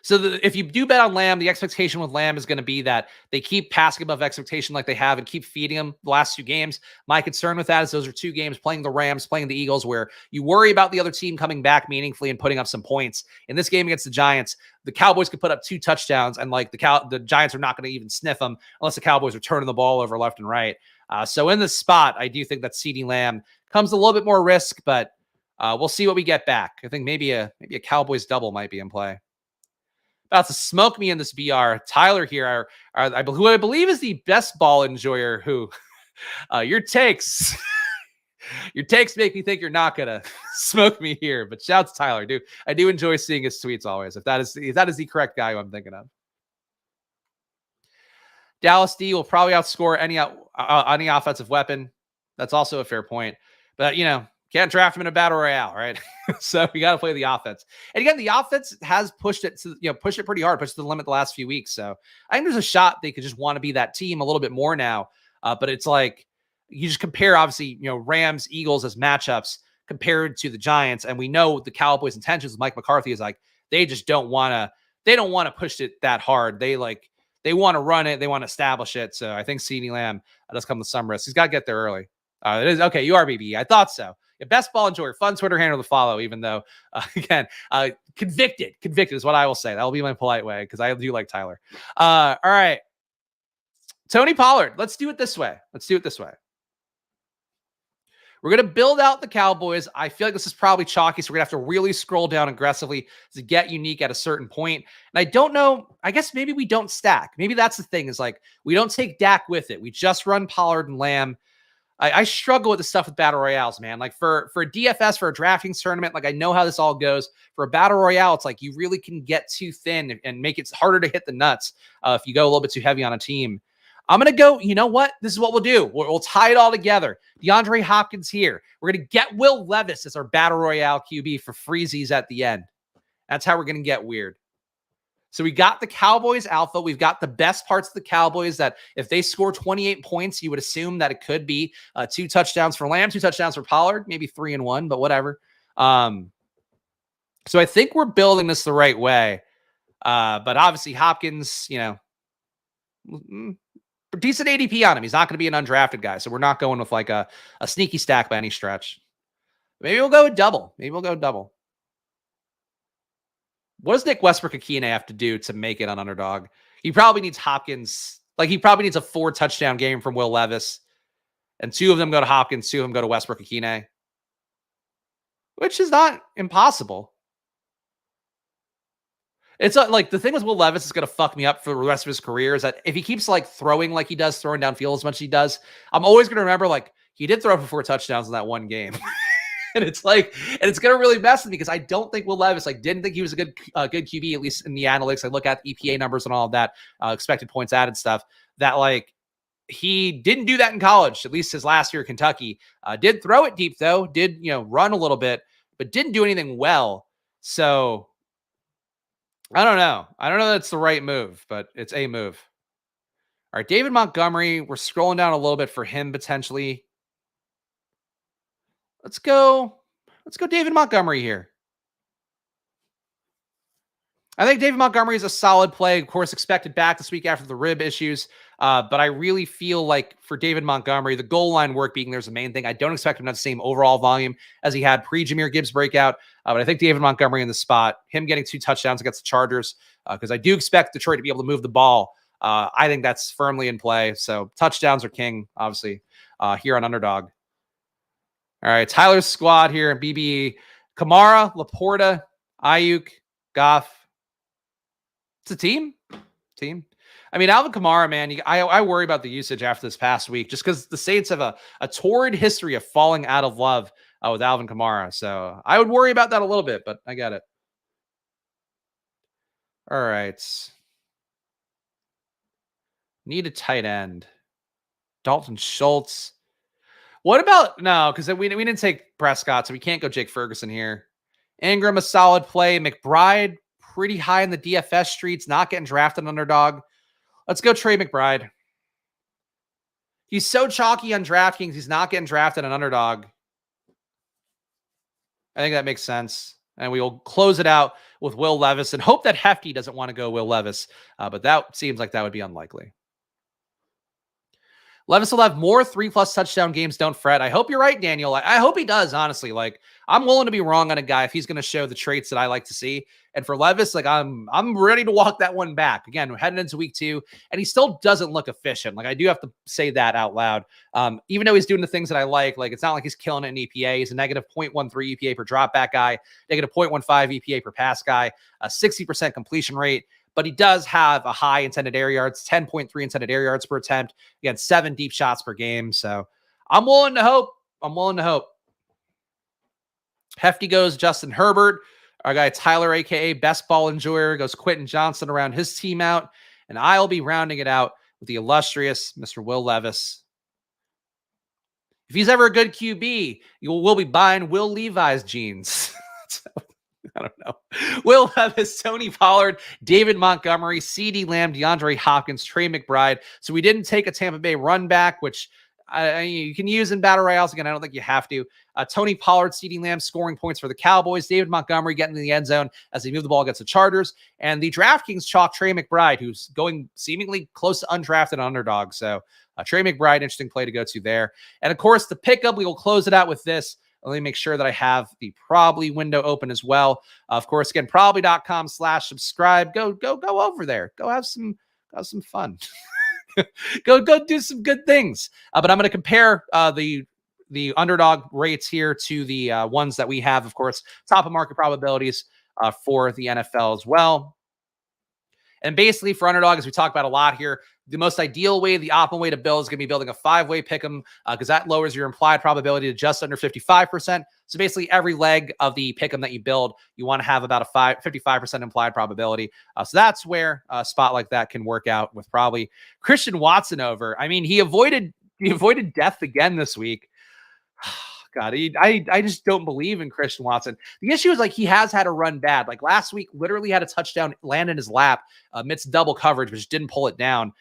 So if you do bet on Lamb, the expectation with Lamb is going to be that they keep passing above expectation like they have and keep feeding him the last 2 games. My concern with that is those are 2 games playing the Rams, playing the Eagles, where you worry about the other team coming back meaningfully and putting up some points. In this game against the Giants, the Cowboys could put up 2 touchdowns and like the Giants are not going to even sniff them unless the Cowboys are turning the ball over left and right. So in this spot, I do think that CeeDee Lamb comes a little bit more risk, but we'll see what we get back. I think maybe a Cowboys double might be in play. About to smoke me in this BR. Tyler here, who I believe is the best ball enjoyer. Who your takes make me think you're not gonna smoke me here. But shout out to Tyler, dude. I do enjoy seeing his tweets always. If that is the correct guy who I'm thinking of. Dallas D will probably outscore any offensive weapon. That's also a fair point. But can't draft him in a battle royale, right? So we got to play the offense. And again, the offense has pushed it pretty hard, pushed to the limit the last few weeks. So I think there's a shot they could just want to be that team a little bit more now. But it's like you just compare, obviously, Rams, Eagles as matchups compared to the Giants. And we know the Cowboys' intentions with Mike McCarthy is like, they just don't want to push it that hard. They want to run it. They want to establish it. So I think CeeDee Lamb does come with some risk. He's got to get there early. It is okay. You are BB. I thought so. Yeah, best ball enjoyer, fun Twitter handle to follow, even though, again, convicted is what I will say. That will be my polite way because I do like Tyler. All right. Tony Pollard. Let's do it this way. We're going to build out the Cowboys. I feel like this is probably chalky, so we're going to have to really scroll down aggressively to get unique at a certain point. And I don't know. I guess maybe we don't stack. Maybe that's the thing is like we don't take Dak with it. We just run Pollard and Lamb. I struggle with the stuff with battle royales, man. Like for a DFS, for a DraftKings tournament, like I know how this all goes. For a battle royale, it's like you really can get too thin and make it harder to hit the nuts if you go a little bit too heavy on a team. I'm going to go, you know what? This is what we'll do. We'll tie it all together. DeAndre Hopkins here. We're going to get Will Levis as our battle royale QB for freezies at the end. That's how we're going to get weird. So we got the Cowboys alpha. We've got the best parts of the Cowboys that if they score 28 points, you would assume that it could be 2 touchdowns for Lamb, 2 touchdowns for Pollard, maybe 3 and 1, but whatever. So I think we're building this the right way. But obviously Hopkins, decent ADP on him. He's not going to be an undrafted guy. So we're not going with like a sneaky stack by any stretch. Maybe we'll go with double. What does Nick Westbrook-Akine have to do to make it on Underdog? He probably needs Hopkins. Like he probably needs a 4 touchdown game from Will Levis. And 2 of them go to Hopkins, 2 of them go to Westbrook-Akine. Which is not impossible. It's like the thing with Will Levis is going to fuck me up for the rest of his career is that if he keeps like throwing like he does, throwing downfield as much as he does, I'm always going to remember like he did throw for 4 touchdowns in that one game. And it's going to really mess with me because I don't think Will Levis, didn't think he was a good QB, at least in the analytics. I look at the EPA numbers and all of that, expected points added stuff, that he didn't do that in college, at least his last year at Kentucky. Did throw it deep though, did, run a little bit, but didn't do anything well. So I don't know. That's the right move, but it's a move. All right, David Montgomery, we're scrolling down a little bit for him potentially. Let's go David Montgomery here. I think David Montgomery is a solid play. Of course, expected back this week after the rib issues. But I really feel like for David Montgomery, the goal line work being there's the main thing. I don't expect him to have the same overall volume as he had pre-Jahmyr Gibbs breakout. But I think David Montgomery in the spot, him getting 2 touchdowns against the Chargers, because I do expect Detroit to be able to move the ball I think that's firmly in play. So touchdowns are king, obviously, here on Underdog. All right, Tyler's squad here, BB, Kamara, Laporta, Ayuk, Goff. It's a team. I mean, Alvin Kamara, man, I worry about the usage after this past week just because the Saints have a torrid history of falling out of love with Alvin Kamara. So I would worry about that a little bit, but I get it. All right. Need a tight end. Dalton Schultz. What about, no, because we didn't take Prescott, so we can't go Jake Ferguson here. Ingram, a solid play. McBride, pretty high in the DFS streets, not getting drafted Underdog. Let's go Trey McBride. He's so chalky on DraftKings, he's not getting drafted an Underdog. I think that makes sense. And we will close it out with Will Levis and hope that Hefty doesn't want to go Will Levis, but that seems like that would be unlikely. Levis will have more 3+ touchdown games. Don't fret. I hope you're right, Daniel. I hope he does, honestly. Like, I'm willing to be wrong on a guy if he's going to show the traits that I like to see. And for Levis, like, I'm ready to walk that one back. Again, we're heading into week 2, and he still doesn't look efficient. Like, I do have to say that out loud. Even though he's doing the things that I like, it's not like he's killing it in EPA. He's a negative 0.13 EPA per dropback guy, negative 0.15 EPA per pass guy, a 60% completion rate. But he does have a high intended air yards, 10.3 intended air yards per attempt. Again, 7 deep shots per game. So I'm willing to hope. Hefty goes Justin Herbert. Our guy Tyler, a.k.a. Best Ball Enjoyer, goes Quentin Johnson around his team out. And I'll be rounding it out with the illustrious Mr. Will Levis. If he's ever a good QB, we'll be buying Will Levi's jeans. I don't know. Will Levis, Tony Pollard, David Montgomery, CeeDee Lamb, DeAndre Hopkins, Trey McBride. So we didn't take a Tampa Bay run back, which you can use in battle royales. Again, I don't think you have to. Tony Pollard, CeeDee Lamb scoring points for the Cowboys. David Montgomery getting in the end zone as they move the ball against the Chargers. And the DraftKings chalk Trey McBride, who's going seemingly close to undrafted Underdog. So Trey McBride, interesting play to go to there. And of course, the pickup, we will close it out with this. Let me make sure that I have the Probably window open as well. Of course, again, probably.com/subscribe. Go over there. Go have some fun. go do some good things. But I'm going to compare the Underdog rates here to the ones that we have, of course, top of market probabilities for the NFL as well. And basically for Underdog, as we talk about a lot here, the most ideal way, the optimal way to build is going to be building a 5-way pick'em because that lowers your implied probability to just under 55%. So basically every leg of the pick'em that you build, you want to have about a 55% implied probability. So that's where a spot like that can work out with probably Christian Watson over. I mean, he avoided death again this week. God, I just don't believe in Christian Watson. The issue is he has had a run bad. Like last week, literally had a touchdown land in his lap amidst double coverage, which didn't pull it down.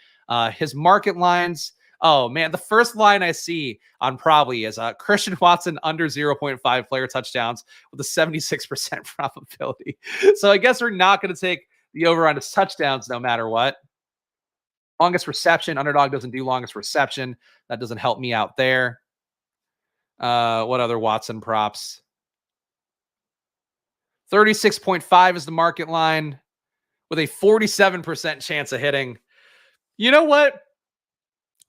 His market lines. Oh man, the first line I see on Probably is Christian Watson under 0.5 player touchdowns with a 76% probability. So I guess we're not going to take the over on his touchdowns no matter what. Longest reception. Underdog doesn't do longest reception. That doesn't help me out there. What other Watson props? 36.5 is the market line with a 47% chance of hitting. You know what?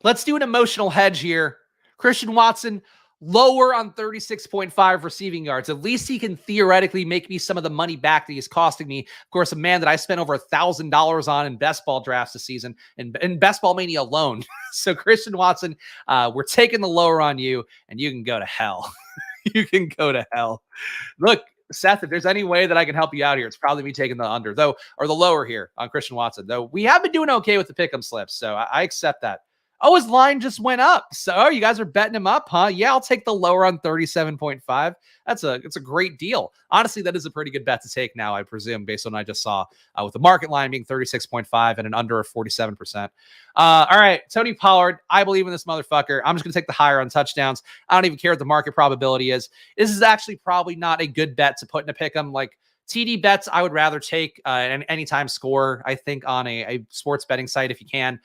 Let's do an emotional hedge here. Christian Watson, lower on 36.5 receiving yards. At least he can theoretically make me some of the money back that he's costing me. Of course, a man that I spent over $1,000 on in best ball drafts this season and in Best Ball Mania alone. So Christian Watson, we're taking the lower on you and you can go to hell. You can go to hell. Look, Seth, if there's any way that I can help you out here, it's probably me taking the under, though, or the lower here on Christian Watson. Though we have been doing okay with the pick'em slips, so I accept that. Oh, his line just went up. So you guys are betting him up, huh? Yeah, I'll take the lower on 37.5. It's a great deal. Honestly, that is a pretty good bet to take now, I presume, based on what I just saw with the market line being 36.5 and an under of 47%. All right, Tony Pollard, I believe in this motherfucker. I'm just going to take the higher on touchdowns. I don't even care what the market probability is. This is actually probably not a good bet to put in a pick'em. Like TD bets, I would rather take an anytime score, I think, on a sports betting site if you can.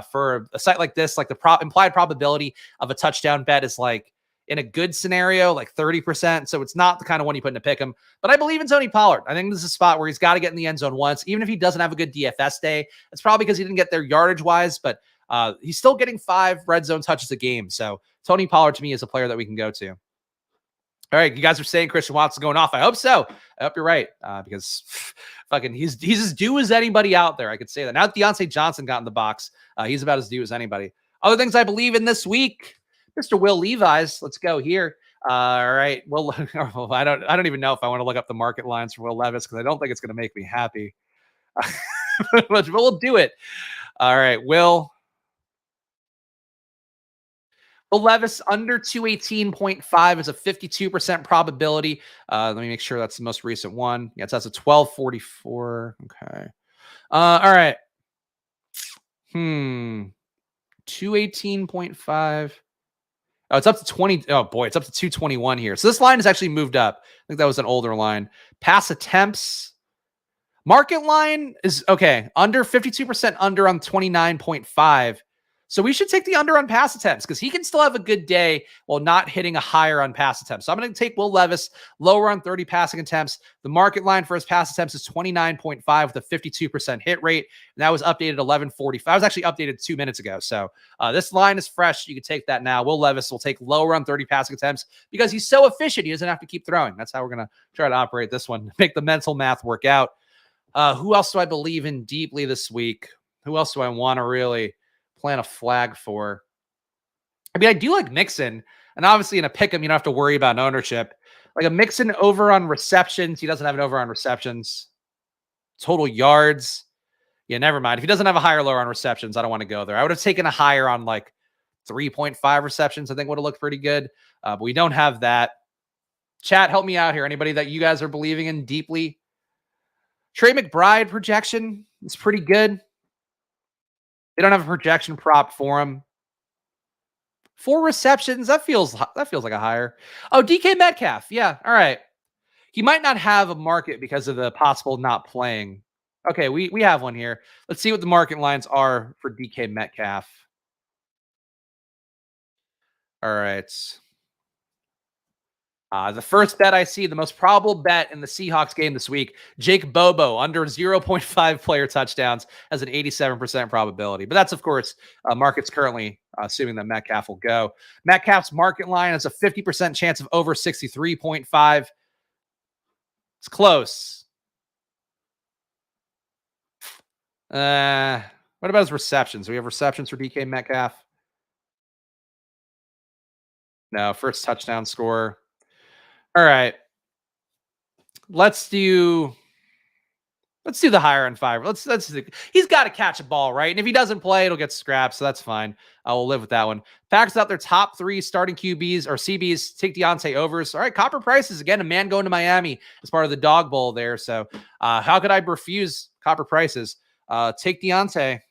For a site like this, like the implied probability of a touchdown bet is like in a good scenario, like 30%. So it's not the kind of one you put in a pick 'em. But I believe in Tony Pollard. I think this is a spot where he's got to get in the end zone once, even if he doesn't have a good DFS day. It's probably because he didn't get there yardage wise, but he's still getting 5 red zone touches a game. So Tony Pollard to me is a player that we can go to. All right, you guys are saying Christian Watson's going off. I hope so. I hope you're right, because fucking he's as due as anybody out there. I could say that. Now that Deontay Johnson got in the box, he's about as due as anybody. Other things I believe in this week, Mr. Will Levi's. Let's go here. All right. Well, I don't even know if I want to look up the market lines for Will Levis because I don't think it's going to make me happy. But we'll do it. All right, Will Levis under 218.5 is a 52% probability. Let me make sure that's the most recent one. Yeah, that's a 1244. Okay. All right. 218.5. Oh, it's up to 20. Oh boy, it's up to 221 here. So this line has actually moved up. I think that was an older line. Pass attempts. Market line is okay. Under 52% under on 29.5. So we should take the under on pass attempts because he can still have a good day while not hitting a higher on pass attempts. So I'm going to take Will Levis lower on 30 passing attempts. The market line for his pass attempts is 29.5 with a 52% hit rate. And that was updated 11:45. I was actually updated 2 minutes ago. So this line is fresh. You can take that now. Will Levis will take lower on 30 passing attempts because he's so efficient. He doesn't have to keep throwing. That's how we're going to try to operate this one. Make the mental math work out. Who else do I believe in deeply this week? Who else do I want to really plant a flag for? I mean, I do like Mixon, and obviously in a pick 'em, you don't have to worry about ownership. Like a Mixon over on receptions. He doesn't have an over on receptions. Total yards. Yeah, never mind. If he doesn't have a higher lower on receptions, I don't want to go there. I would have taken a higher on like 3.5 receptions. I think would have looked pretty good. But we don't have that. Chat, help me out here. Anybody that you guys are believing in deeply? Trey McBride projection is pretty good. They don't have a projection prop for him. 4 receptions. That feels like a higher. Oh, DK Metcalf. Yeah. All right. He might not have a market because of the possible not playing. Okay, we have one here. Let's see what the market lines are for DK Metcalf. All right. The first bet I see, the most probable bet in the Seahawks game this week, Jake Bobo under 0.5 player touchdowns has an 87% probability. But that's, of course, markets currently assuming that Metcalf will go. Metcalf's market line has a 50% chance of over 63.5. It's close. What about his receptions? Do we have receptions for DK Metcalf? No, first touchdown score. All right. Let's do the higher on 5. He's got to catch a ball, right? And if he doesn't play, it'll get scrapped, so that's fine. I will live with that one. Packers out their top 3 starting QBs or CBs. Take Deontay overs. All right, Copper Prices again. A man going to Miami as part of the dog bowl there. So how could I refuse Copper Prices? Take Deontay.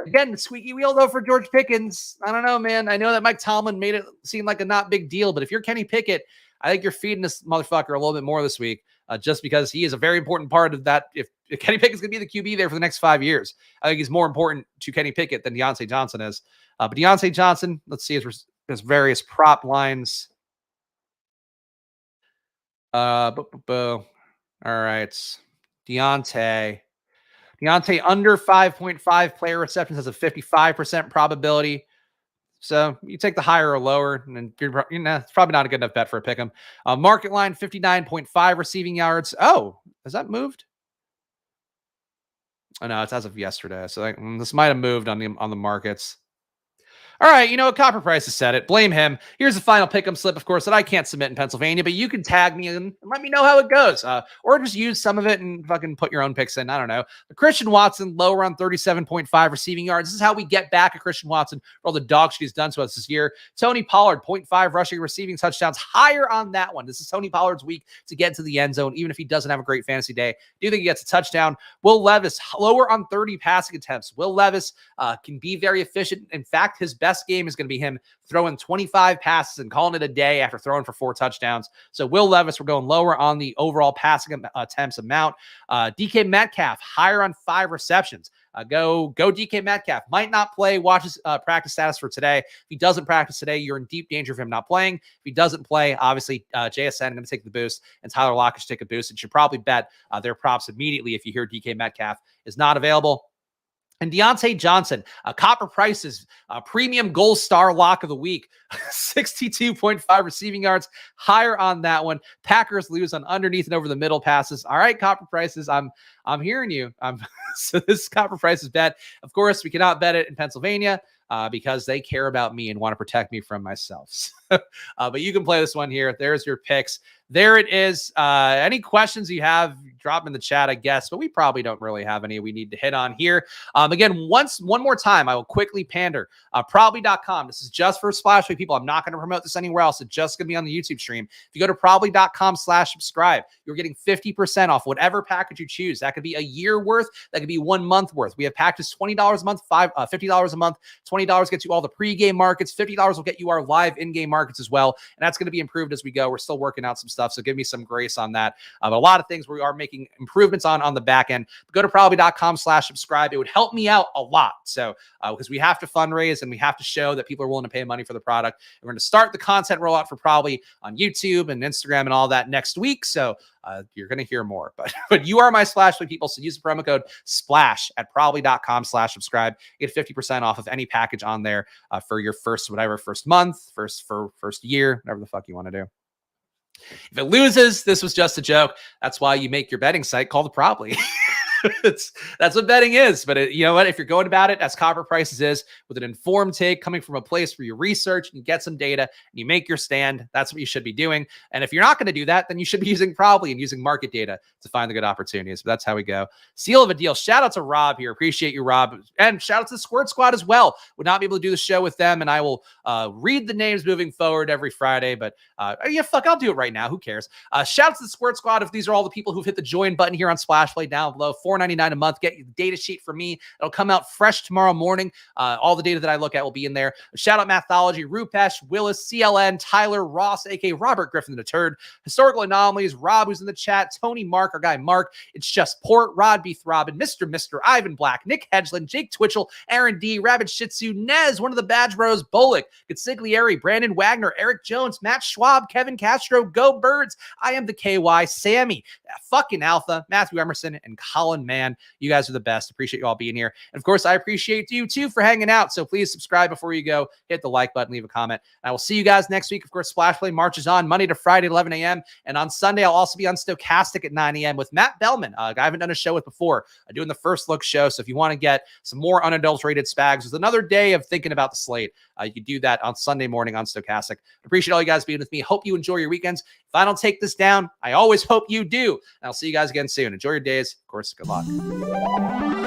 Again, the squeaky wheel, though, for George Pickens. I don't know, man. I know that Mike Tomlin made it seem like a not big deal, but if you're Kenny Pickett, I think you're feeding this motherfucker a little bit more this week just because he is a very important part of that. If Kenny Pickett's going to be the QB there for the next 5 years, I think he's more important to Kenny Pickett than Deontay Johnson is. But Deontay Johnson, let's see his various prop lines. All right. Deontay under 5.5 player receptions has a 55% probability. So you take the higher or lower, and it's probably not a good enough bet for a pick 'em. Market line 59.5 receiving yards. Oh, has that moved? Oh no, it's as of yesterday. So this might have moved on the markets. All right, you know what? Copper Price said it. Blame him. Here's the final pick'em slip, of course, that I can't submit in Pennsylvania, but you can tag me and let me know how it goes. Or just use some of it and fucking put your own picks in. I don't know. But Christian Watson, lower on 37.5 receiving yards. This is how we get back at Christian Watson for all the dog shit he's done to us this year. Tony Pollard, 0.5 rushing receiving touchdowns. Higher on that one. This is Tony Pollard's week to get to the end zone, even if he doesn't have a great fantasy day. Do you think he gets a touchdown? Will Levis, lower on 30 passing attempts. Will Levis can be very efficient. In fact, his best game is going to be him throwing 25 passes and calling it a day after throwing for 4 touchdowns. So Will Levis, we're going lower on the overall passing attempts amount. DK Metcalf, higher on 5 receptions. Go DK Metcalf. Might not play, watches practice status for today. If he doesn't practice today, you're in deep danger of him not playing. If he doesn't play, obviously JSN going to take the boost, and Tyler Lockett should take a boost. And should probably bet their props immediately if you hear DK Metcalf is not available. And Deontay Johnson, Copper Price's premium gold star lock of the week, 62.5 receiving yards, higher on that one. Packers lose on underneath and over the middle passes. All right, Copper Prices, I'm hearing you. So this is Copper Price's bet. Of course, we cannot bet it in Pennsylvania because they care about me and want to protect me from myself. But you can play this one here. There's your picks. There it is. Any questions you have, drop them in the chat, I guess, but we probably don't really have any we need to hit on here. Again, one more time, I will quickly pander. Probably.com. This is just for Splashway people. I'm not going to promote this anywhere else. It's just going to be on the YouTube stream. If you go to probably.com/subscribe, you're getting 50% off whatever package you choose. That could be a year worth. That could be 1 month worth. We have packages $20 a month, $50 a month. $20 gets you all the pregame markets. $50 will get you our live in-game markets as well. And that's going to be improved as we go. We're still working out some stuff, so give me some grace on that. But a lot of things we are making improvements on the back end. But go to probably.com/subscribe. It would help me out a lot. So because we have to fundraise and we have to show that people are willing to pay money for the product. And we're going to start the content rollout for Probably on YouTube and Instagram and all that next week. So you're going to hear more, but you are my Splashway people. So use the promo code SPLASH at probably.com/subscribe. Get 50% off of any package on there for your first month, first year, whatever the fuck you want to do. If it loses, this was just a joke. That's why you make your betting site called Probably. That's what betting is. But you know what? If you're going about it as Copper Prices is, with an informed take coming from a place where you research and you get some data and you make your stand, that's what you should be doing. And if you're not going to do that, then you should be using Probably and using market data to find the good opportunities. But that's how we go. Seal of a deal. Shout out to Rob here. Appreciate you, Rob. And shout out to the Squirt Squad as well. Would not be able to do the show with them, and I will read the names moving forward every Friday. But yeah, fuck, I'll do it right now. Who cares? Shout out to the Squirt Squad. If these are all the people who've hit the join button here on Splashplay down below, $4.99 a month. Get the data sheet from me. It'll come out fresh tomorrow morning. All the data that I look at will be in there. Shout out Mathology, Rupesh, Willis, CLN, Tyler, Ross, aka Robert Griffin the Turd, Historical Anomalies, Rob, who's in the chat, Tony, Mark, our guy Mark, It's Just Port, Rod B. Throbbin, Mr. Ivan Black, Nick Hedgeland, Jake Twitchell, Aaron D, Rabbit Shih Tzu, Nez, one of the Badge Bros, Bullock, Consigliere, Brandon Wagner, Eric Jones, Matt Schwab, Kevin Castro, Go Birds, I Am the KY, Sammy, fucking Alpha, Matthew Emerson, and Colin Mann. You guys are the best. Appreciate you all being here. And of course, I appreciate you too for hanging out. So please subscribe before you go. Hit the like button, leave a comment. And I will see you guys next week. Of course, Splash Play marches on Monday to Friday at 11 a.m. And on Sunday, I'll also be on Stochastic at 9 a.m. with Matt Bellman, a guy I haven't done a show with before, doing the first look show. So if you want to get some more unadulterated Spags with another day of thinking about the slate, you can do that on Sunday morning on Stochastic. Appreciate all you guys being with me. Hope you enjoy your weekends. If I don't take this down, I always hope you do. And I'll see you guys again soon. Enjoy your days. Of course, good luck.